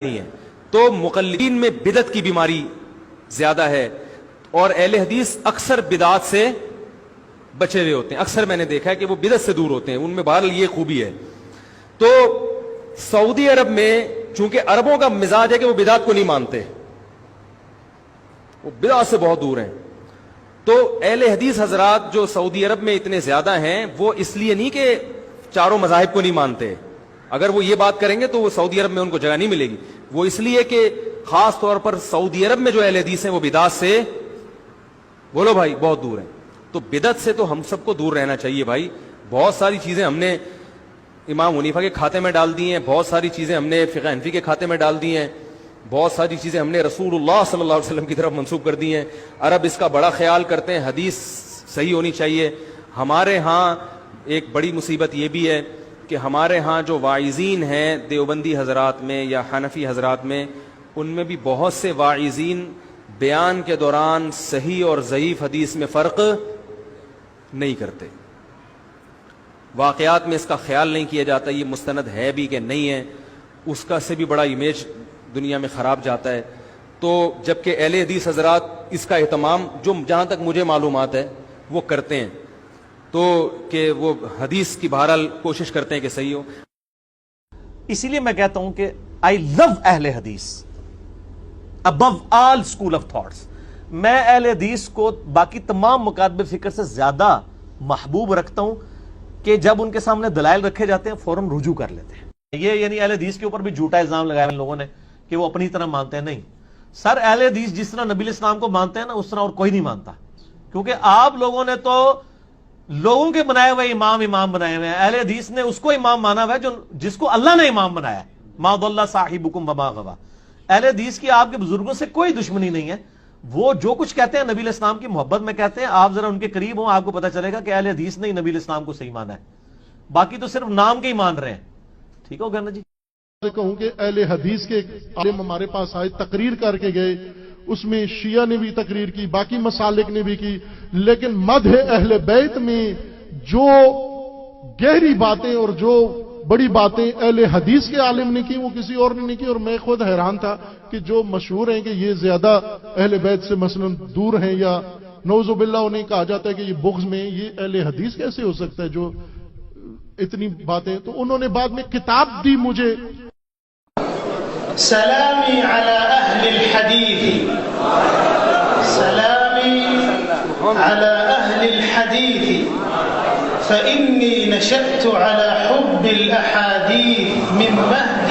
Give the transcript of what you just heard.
نہیں ہے. تو مقلدین میں بدعت کی بیماری زیادہ ہے اور اہل حدیث اکثر بدعات سے بچے ہوئے ہوتے ہیں. اکثر میں نے دیکھا ہے کہ وہ بدعت سے دور ہوتے ہیں, ان میں بہرحال یہ خوبی ہے. تو سعودی عرب میں چونکہ عربوں کا مزاج ہے کہ وہ بدعت کو نہیں مانتے, وہ بدعت سے بہت دور ہیں. تو اہل حدیث حضرات جو سعودی عرب میں اتنے زیادہ ہیں وہ اس لیے نہیں کہ چاروں مذاہب کو نہیں مانتے, اگر وہ یہ بات کریں گے تو وہ سعودی عرب میں ان کو جگہ نہیں ملے گی. وہ اس لیے کہ خاص طور پر سعودی عرب میں جو اہل حدیث ہیں وہ بدعت سے, بولو بھائی, بہت دور ہیں. تو بدعت سے تو ہم سب کو دور رہنا چاہیے بھائی. بہت ساری چیزیں ہم نے امام حنیفہ کے کھاتے میں ڈال دی ہیں, بہت ساری چیزیں ہم نے فقہ حنفی کے کھاتے میں ڈال دی ہیں, بہت ساری چیزیں ہم نے رسول اللہ صلی اللہ علیہ وسلم کی طرف منسوب کر دی ہیں. عرب اس کا بڑا خیال کرتے ہیں, حدیث صحیح ہونی چاہیے. ہمارے ہاں ایک بڑی مصیبت یہ بھی ہے کہ ہمارے ہاں جو واعظین ہیں دیوبندی حضرات میں یا حنفی حضرات میں, ان میں بھی بہت سے واعظین بیان کے دوران صحیح اور ضعیف حدیث میں فرق نہیں کرتے. واقعات میں اس کا خیال نہیں کیا جاتا یہ مستند ہے بھی کہ نہیں ہے, اس کا سے بھی بڑا امیج دنیا میں خراب جاتا ہے. تو جبکہ اہل حدیث حضرات اس کا اہتمام جو جہاں تک مجھے معلومات ہے وہ کرتے ہیں, تو کہ وہ حدیث کی بہرحال کوشش کرتے ہیں کہ صحیح ہو. اسی لیے میں کہتا ہوں کہ آئی لو اہل حدیث ابو آل اسکول آف تھاٹس. میں اہل حدیث کو باقی تمام مکاتب فکر سے زیادہ محبوب رکھتا ہوں کہ جب ان کے سامنے دلائل رکھے جاتے ہیں فوراً رجوع کر لیتے ہیں. یہ یعنی اہل حدیث کے اوپر بھی جھوٹا الزام لگایا ان لوگوں نے کہ وہ اپنی طرح مانتے ہیں. نہیں سر, اہل حدیث جس طرح نبی الاسلام کو مانتے ہیں نا اس طرح اور کوئی نہیں مانتا, کیونکہ آپ لوگوں نے تو لوگوں کے بنائے ہوئے امام بنائے ہوئے ہیں. اہل حدیث نے اس کو امام مانا ہوا ہے جس کو اللہ نے امام بنایا. ما ضل صاحبکم وما غوی. اہل حدیث کی آپ کے بزرگوں سے کوئی دشمنی نہیں ہے, وہ جو کچھ کہتے ہیں نبی الاسلام کی محبت میں کہتے ہیں. آپ ذرا ان کے قریب ہوں, آپ کو پتہ چلے گا کہ اہل حدیث نے نبی الاسلام کو صحیح مانا ہے, باقی تو صرف نام کے ہی مان رہے ہیں. ٹھیک ہو گیا نا جی. کہوں کہ اہل حدیث کے عالم ہمارے پاس آئے, تقریر کر کے گئے, اس میں شیعہ نے بھی تقریر کی, باقی مسالک نے بھی کی, لیکن مدح اہل بیت میں جو گہری باتیں اور جو بڑی باتیں اہل حدیث کے عالم نے کی وہ کسی اور نے نہیں کی. اور میں خود حیران تھا کہ جو مشہور ہیں کہ یہ زیادہ اہل بیت سے مثلا دور ہیں یا نعوذ باللہ انہیں کہا جاتا ہے کہ یہ بغض میں, یہ اہل حدیث کیسے ہو سکتا ہے جو اتنی باتیں. تو انہوں نے بعد میں کتاب دی مجھے. سلامي على أهل الحديث, سلامي على أهل الحديث, فإني نشأت على حب الأحاديث من مهد